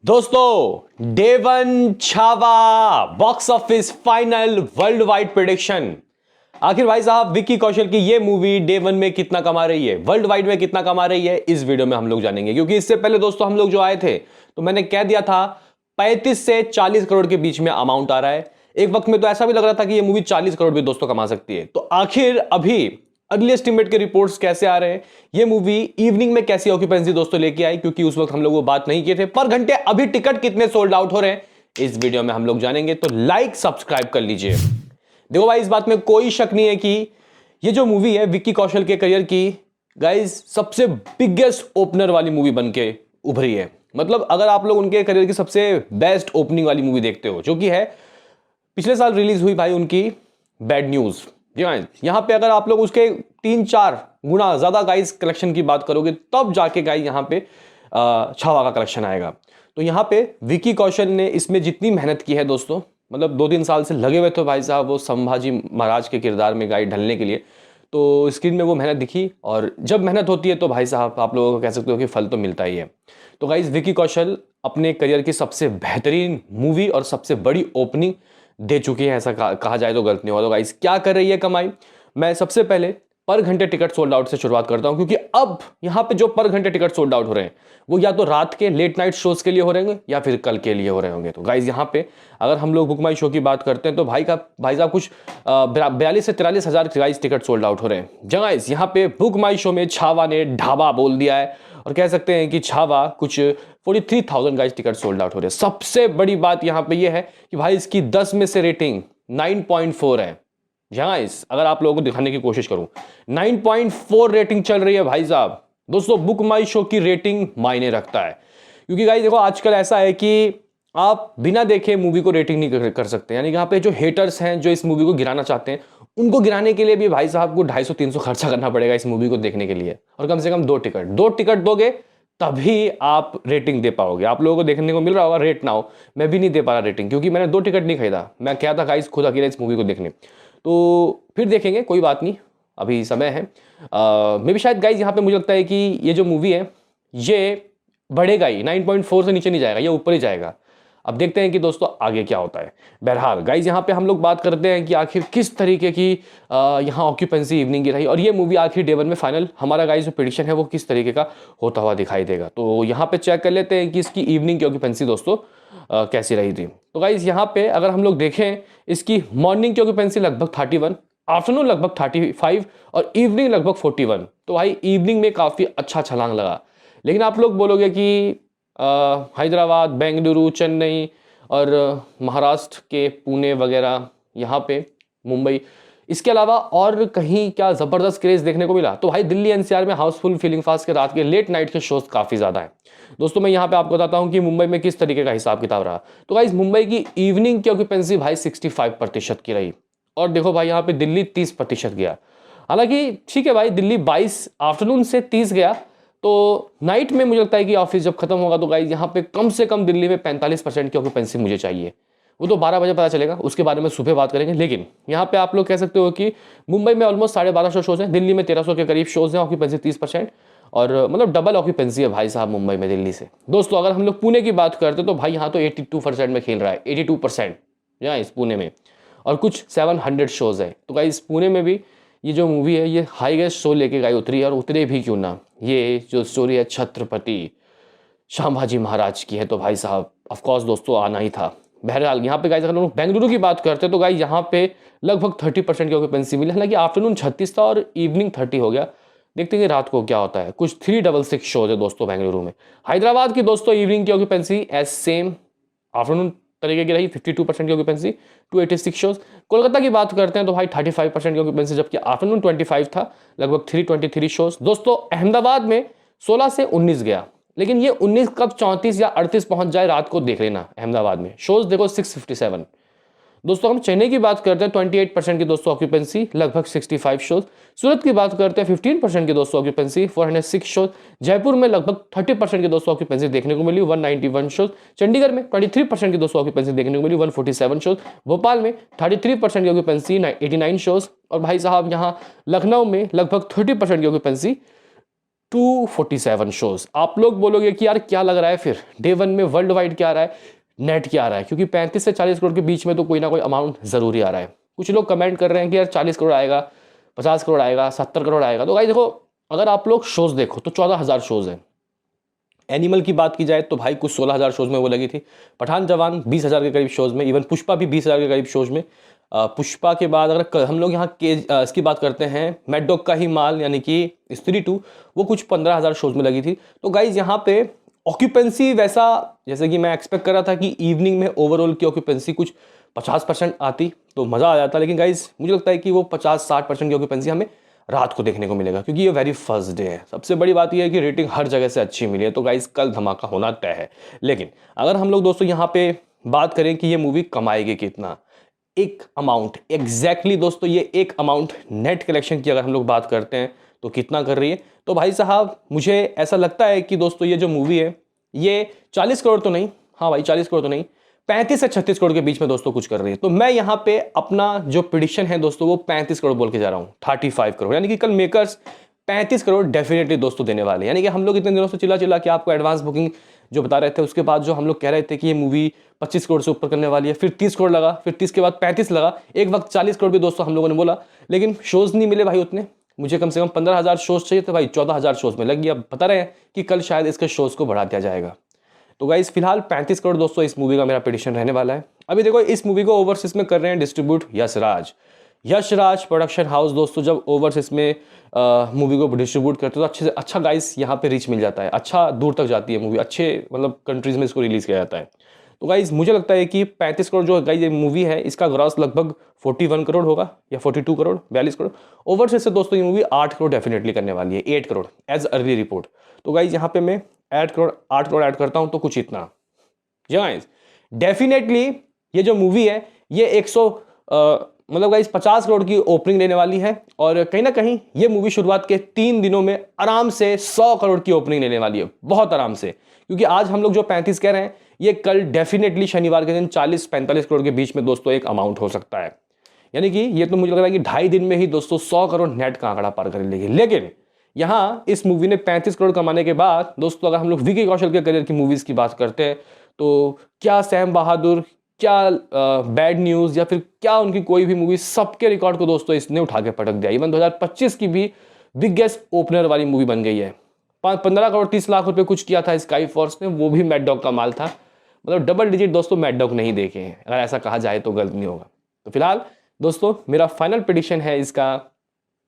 दोस्तों day one Chhaava box office final worldwide prediction. आखिर भाई साहब विक्की कौशल की ये मूवी डे वन में कितना कमा रही है, वर्ल्ड वाइड में कितना कमा रही है, इस वीडियो में हम लोग जानेंगे। क्योंकि इससे पहले दोस्तों हम लोग जो आए थे तो मैंने कह दिया था 35 से 40 करोड़ के बीच में अमाउंट आ रहा है। एक वक्त में तो ऐसा भी लग रहा था कि ये मूवी 40 करोड़ भी दोस्तों कमा सकती है। तो आखिर अभी अर्ली एस्टिमेट के रिपोर्ट्स कैसे आ रहे हैं, ये मूवी इवनिंग में कैसी ऑक्यूपेंसी दोस्तों लेके आई, क्योंकि उस वक्त हम लोग वो बात नहीं किए थे। पर घंटे अभी टिकट कितने सोल्ड आउट हो रहे हैं इस वीडियो में हम लोग जानेंगे। तो लाइक सब्सक्राइब कर लीजिए। देखो भाई, इस बात में कोई शक नहीं है कि ये जो मूवी है विक्की कौशल के करियर की गाइस सबसे बिगेस्ट ओपनर वाली मूवी बन के उभरी है। मतलब अगर आप लोग उनके करियर की सबसे बेस्ट ओपनिंग वाली मूवी देखते हो, जो कि है पिछले साल रिलीज हुई भाई उनकी बैड न्यूज। जी हाँ, यहाँ पे अगर आप लोग उसके 3-4 गुना ज्यादा गाइस कलेक्शन की बात करोगे तब जाके गाइस यहाँ पे छावा का कलेक्शन आएगा। तो यहाँ पे विक्की कौशल ने इसमें जितनी मेहनत की है दोस्तों, मतलब 2-3 साल से लगे हुए थे भाई साहब वो संभाजी महाराज के किरदार में गाइस ढलने के लिए। तो स्क्रीन में वो मेहनत दिखी, और जब मेहनत होती है तो भाई साहब आप लोगों को कह सकते हो कि फल तो मिलता ही है। तो गाइस विक्की कौशल अपने करियर की सबसे बेहतरीन मूवी और सबसे बड़ी ओपनिंग दे चुकी है, ऐसा कहा जाए तो गलत नहीं होगा। तो गाइस क्या कर रही है कमाई, मैं सबसे पहले पर घंटे टिकट सोल्ड आउट से शुरुआत करता हूं। क्योंकि अब यहां पे जो पर घंटे टिकट सोल्ड आउट हो रहे हैं वो या तो रात के लेट नाइट शोज के लिए हो रहे होंगे या फिर कल के लिए हो रहे होंगे। तो गाइस यहाँ पे अगर हम लोग बुक माई शो की बात करते हैं तो भाई साहब कुछ 42 से 43 हजार गाइस टिकट सोल्ड आउट हो रहे हैं। गाइस यहाँ पे बुक माई शो में छावा ने ढाबा बोल दिया है, और कह सकते हैं कि छावा कुछ 43,000 गाइस टिकट सोल्ड आउट हो रहे हैं। सबसे बड़ी बात यहाँ पे ये है कि भाई इसकी 10 में से रेटिंग 9.4 है। गाइस अगर आप लोगों को दिखाने की कोशिश करूं 9.4 रेटिंग चल रही है भाई साहब। दोस्तों बुक माई शो की रेटिंग मायने रखता है, क्योंकि गाइस देखो आजकल ऐसा है कि आप बिना देखे मूवी को रेटिंग नहीं कर सकते। यानी यहाँ पे जो हेटर्स हैं जो इस मूवी को गिराना चाहते हैं उनको गिराने के लिए भी भाई साहब को 250-300 खर्चा करना पड़ेगा इस मूवी को देखने के लिए, और कम से कम 2 टिकट दोगे तभी आप रेटिंग दे पाओगे। आप लोगों को देखने को मिल रहा होगा रेट नाउ, मैं भी नहीं दे पा रहा रेटिंग, क्योंकि मैंने 2 टिकट नहीं खरीदा। मैं क्या था गाइस खुद अकेले इस मूवी को देखने, तो फिर देखेंगे, कोई बात नहीं, अभी समय है। मे भी शायद गाइस यहाँ पे मुझे लगता है कि ये जो मूवी है ये बढ़ेगा ही, 9.4 से नीचे नहीं जाएगा, ये ऊपर ही जाएगा। अब देखते हैं कि दोस्तों आगे क्या होता है। बहरहाल गाइज यहाँ पे हम लोग बात करते हैं कि आखिर किस तरीके की यहाँ ऑक्यूपेंसी इवनिंग की रही, और ये मूवी आखिर डे वन में फाइनल हमारा गाइज जो प्रेडिक्शन है वो किस तरीके का होता हुआ दिखाई देगा। तो यहाँ पे चेक कर लेते हैं कि इसकी इवनिंग की ऑक्यूपेंसी दोस्तों कैसी रही थी। तो गाइज यहाँ पे अगर हम लोग देखें इसकी मॉर्निंग की ऑक्यूपेंसी लगभग 31, आफ्टरनून लगभग 35 और इवनिंग लगभग 41। तो भाई इवनिंग में काफ़ी अच्छा छलांग लगा। लेकिन आप लोग बोलोगे कि हैदराबाद, बेंगलुरु, चेन्नई और महाराष्ट्र के पुणे वगैरह, यहाँ पे मुंबई, इसके अलावा और कहीं क्या ज़बरदस्त क्रेज देखने को मिला? तो भाई दिल्ली एनसीआर में हाउसफुल फीलिंग फास्ट के रात के लेट नाइट के शोज काफ़ी ज़्यादा है। दोस्तों मैं यहाँ पे आपको बताता हूँ कि मुंबई में किस तरीके का हिसाब किताब रहा। तो भाई मुंबई की इवनिंग की ऑक्यूपेंसी भाई 65% की रही, और देखो भाई यहाँ पे दिल्ली 30% गया। हालांकि ठीक है भाई, दिल्ली 22 आफ्टरनून से 30 गया, तो नाइट में मुझे लगता है कि ऑफिस जब खत्म होगा तो गाइज यहाँ पे कम से कम दिल्ली में 45% की ऑक्यूपेंसी मुझे चाहिए। वो तो 12 बजे पता चलेगा, उसके बारे में सुबह बात करेंगे। लेकिन यहाँ पे आप लोग कह सकते हो कि मुंबई में ऑलमोस्ट 1250 शोज हैं, दिल्ली में 1300 के करीब शोज हैं, ऑक्यूपेंसी 30%, और मतलब डबल ऑक्यूपेंसी है भाई साहब मुंबई में दिल्ली से। दोस्तों अगर हम लोग पुणे की बात करते तो भाई यहाँ तो 82% में खेल रहा है, 82% यहाँ इस पुणे में, और कुछ 700 शोज है। तो गाइज पुणे में भी ये जो मूवी है ये हाईएस्ट शो लेके गई उतरी, और उतरे भी क्यों ना। ये जो स्टोरी है छत्रपति संभाजी महाराज की है, तो भाई साहब ऑफकोर्स दोस्तों आना ही था। बहरहाल यहाँ पे गाइस अगर हम बेंगलुरु की बात करते हैं तो गाइस यहाँ पे लगभग 30% की ऑक्यूपेंसी मिली। हालांकि आफ्टरनून 36 था और इवनिंग 30 हो गया। देखते हैं कि रात को क्या होता है। कुछ 366 शोज है दोस्तों बेंगलुरु में। हैदराबाद की दोस्तों इवनिंग की ऑक्यूपेंसी एज सेम आफ्टरनून तरीके की रही, 52% की ऑक्यूपेंसी, 286 शोज। कोलकाता की बात करते हैं तो भाई 35% की ऑक्यूपेंसी, जबकि आफ्टरनून 25 था, लगभग 323 शोज। दोस्तों अहमदाबाद में 16 से 19 गया, लेकिन ये 19 कब 34 या 38 पहुंच जाए रात को देख लेना। अहमदाबाद में शोज देखो 657। दोस्तों हम चेन्नई की बात करते हैं 28% की दोस्तों ऑक्यूपेंसी, लगभग 65 शोज। सूरत की बात करते हैं 15% की दोस्तों ऑक्यूपेंसी, 406 शोज। जयपुर में लगभग 30% की दोस्तों ऑक्यूपेंसी देखने को मिली, 191 शोज। चंडीगढ़ में 23% की दोस्तों ऑक्यूपेंसी देखने को मिली, 147 शोज। भोपाल में 33% की ऑक्यूपेंसी, 89 शोज। और भाई साहब यहाँ लखनऊ में लगभग 30% की ऑक्यूपेंसी, 247 शोज। आप लोग बोलोगे कि यार क्या लग रहा है फिर डे वन में वर्ल्ड वाइड क्या आ रहा है, नेट क्या आ रहा है, क्योंकि 35 से 40 करोड़ के बीच में तो कोई ना कोई अमाउंट जरूरी आ रहा है। कुछ लोग कमेंट कर रहे हैं कि यार 40 करोड़ आएगा, 50 करोड़ आएगा, 70 करोड़ आएगा। तो भाई देखो, अगर आप लोग शोज देखो तो 14,000 शोज है। एनिमल की बात की जाए तो भाई कुछ 16,000 शोज में वो लगी थी। पठान जवान 20,000 के करीब शोज में, इवन पुष्पा भी 20,000 के करीब शोज में। पुष्पा के बाद अगर हम लोग यहाँ के इसकी बात करते हैं, मैड डॉग का ही माल यानी कि स्त्री 2, वो कुछ 15,000 शोज में लगी थी। तो गाइज यहाँ पे ऑक्यूपेंसी वैसा, जैसे कि मैं एक्सपेक्ट कर रहा था कि इवनिंग में ओवरऑल की ऑक्यूपेंसी कुछ 50% आती तो मज़ा आ जाता, लेकिन गाइज मुझे लगता है कि वो 50-60% की ऑक्यूपेंसी हमें रात को देखने को मिलेगा, क्योंकि ये वेरी फर्स्ट डे है। सबसे बड़ी बात यह है कि रेटिंग हर जगह से अच्छी मिली है, तो गाइज कल धमाका होना तय है। लेकिन अगर हम लोग दोस्तों यहाँ पे बात करें कि ये मूवी कमाएगी कितना, एक अमाउंट एग्जैक्टली दोस्तों, ये एक अमाउंट नेट कलेक्शन की अगर हम लोग बात करते हैं तो कितना कर रही है, तो भाई साहब मुझे ऐसा लगता है कि दोस्तों ये जो मूवी है ये 40 करोड़ तो नहीं, हाँ भाई 40 करोड़ तो नहीं, 35 से 36 करोड़ के बीच में दोस्तों कुछ कर रही है। तो मैं यहाँ पे अपना जो प्रिडिक्शन है दोस्तों वो 35 करोड़ बोल के जा रहा हूँ, 35 करोड़, यानी कि कल मेकर्स 35 करोड़ डेफिनेटली दोस्तों देने वाले। यानी कि हम लोग इतने दिनों से चिल्ला के आपको एडवांस बुकिंग जो बता रहे थे, उसके बाद जो हम लोग कह रहे थे कि ये मूवी 25 करोड़ से ऊपर करने वाली है, फिर 30 करोड़ लगा, फिर 30 के बाद 35 लगा, एक वक्त 40 करोड़ भी दोस्तों हम लोगों ने बोला, लेकिन शोज नहीं मिले भाई उतने। मुझे कम से कम 15,000 शोज चाहिए थे भाई, 14,000 शोज में लग गया। बता रहे हैं कि कल शायद इसके शोज को बढ़ा दिया जाएगा। तो गाइस फिलहाल 35 करोड़ दोस्तों इस मूवी का मेरा प्रेडिक्शन रहने वाला है। अभी देखो इस मूवी को ओवरसीज में कर रहे हैं distribute Yash Raj production house. दोस्तों जब ओवरसीज में मूवी को डिस्ट्रीब्यूट करते हो तो अच्छे से अच्छा गाइस यहाँ पे रीच मिल जाता है, अच्छा दूर तक जाती है मूवी, अच्छे मतलब कंट्रीज में इसको रिलीज किया जाता है। तो गाइस मुझे लगता है कि 35 करोड़ जो गाइस ये मूवी है इसका ग्रॉस लगभग 41 करोड़ होगा या 42 करोड़, 42 करोड़। ओवरसीज से दोस्तों ये मूवी 8 करोड़ डेफिनेटली करने वाली है, 8 करोड़ एज अर्ली रिपोर्ट। तो गाइस यहाँ पे मैं 8 करोड़ ऐड करता हूँ तो कुछ इतना। गाइस डेफिनेटली ये जो मूवी है ये 100 मतलब गाइस 50 करोड़ की ओपनिंग लेने वाली है, और कहीं ना कहीं ये मूवी शुरुआत के 3 दिनों में आराम से 100 करोड़ की ओपनिंग लेने वाली है, बहुत आराम से। क्योंकि आज हम लोग जो 35 कह रहे हैं ये कल डेफिनेटली शनिवार के दिन 40-45 करोड़ के बीच में दोस्तों एक अमाउंट हो सकता है। यानी कि ये तो मुझे लग रहा है कि 2.5 दिन में ही दोस्तों 100 करोड़ नेट का आंकड़ा पार कर लेगी। लेकिन यहाँ इस मूवी ने 35 करोड़ कमाने के बाद दोस्तों अगर हम लोग विकी कौशल के करियर की मूवीज की बात करते हैं तो क्या सैम बहादुर, क्या बैड न्यूज, या फिर क्या उनकी कोई भी मूवी, सबके रिकॉर्ड को दोस्तों इसने उठा के पटक दिया। इवन 2025 की भी बिगेस्ट ओपनर वाली मूवी बन गई है। 15 करोड़ 30 लाख रुपए कुछ किया था स्काई फोर्स ने, वो भी मैड डॉग का माल था। मतलब डबल डिजिट दोस्तों मैड डॉग नहीं देखे हैं, अगर ऐसा कहा जाए तो गलत नहीं होगा। तो फिलहाल दोस्तों मेरा फाइनल प्रेडिक्शन है इसका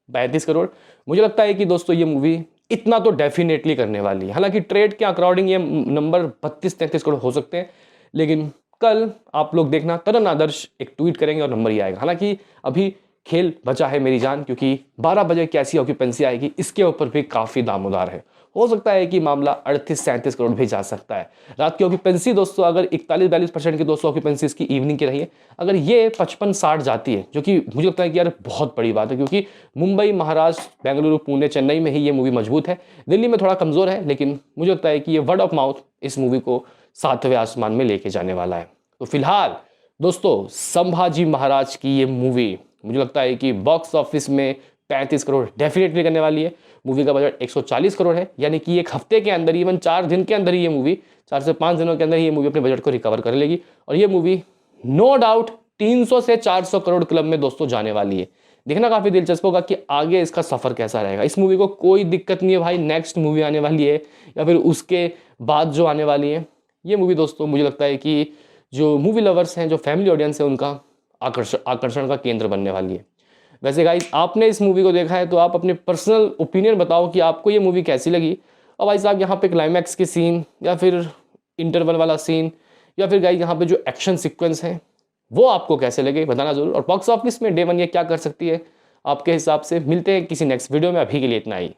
35 करोड़। मुझे लगता है कि दोस्तों ये मूवी इतना तो डेफिनेटली करने वाली है। हालांकि ट्रेड के अकॉर्डिंग ये नंबर 32-33 करोड़ हो सकते हैं, लेकिन कल आप लोग देखना तरन आदर्श एक ट्वीट करेंगे और नंबर ही आएगा। हालांकि अभी खेल बचा है मेरी जान, क्योंकि 12 बजे कैसी ऑक्यूपेंसी आएगी इसके ऊपर भी काफ़ी दामोदार है। हो सकता है कि मामला 38-37 करोड़ भी जा सकता है। रात की ऑक्यूपेंसी दोस्तों अगर 41-42% की दोस्तों ऑक्यूपेंसी इसकी इवनिंग की रही है, अगर ये 55-60 जाती है, जो कि मुझे लगता है कि यार बहुत बड़ी बात है, क्योंकि मुंबई, महाराष्ट्र, बेंगलुरु, पुणे, चेन्नई में ही ये मूवी मजबूत है, दिल्ली में थोड़ा कमज़ोर है, लेकिन मुझे लगता है कि ये वर्ड ऑफ माउथ इस मूवी को 7वें आसमान में लेके जाने वाला है। तो फिलहाल दोस्तों संभाजी महाराज की ये मूवी मुझे लगता है कि बॉक्स ऑफिस में 35 करोड़ डेफिनेटली करने वाली है। मूवी का बजट 140 करोड़ है, यानी कि एक हफ्ते के अंदर, इवन 4 दिन के अंदर ही ये मूवी, 4 से 5 दिनों के अंदर ही ये मूवी अपने बजट को रिकवर कर लेगी, और ये मूवी नो डाउट 300 से 400 करोड़ क्लब में दोस्तों जाने वाली है। देखना काफी दिलचस्प होगा कि आगे इसका सफर कैसा रहेगा। इस मूवी को कोई दिक्कत नहीं है भाई, नेक्स्ट मूवी आने वाली है या फिर उसके बाद जो आने वाली है, ये मूवी दोस्तों मुझे लगता है कि जो मूवी लवर्स हैं, जो फैमिली ऑडियंस है, उनका आकर्षण का केंद्र बनने वाली है। वैसे गाइस आपने इस मूवी को देखा है तो आप अपने पर्सनल ओपिनियन बताओ कि आपको ये मूवी कैसी लगी। और भाई साहब यहाँ पे क्लाइमैक्स के सीन या फिर इंटरवल वाला सीन या फिर गाइस यहाँ पे जो एक्शन सीक्वेंस है वो आपको कैसे लगे बताना जरूर। और बॉक्स ऑफिस में डे वन ये क्या कर सकती है आपके हिसाब से। मिलते हैं किसी नेक्स्ट वीडियो में, अभी के लिए इतना ही।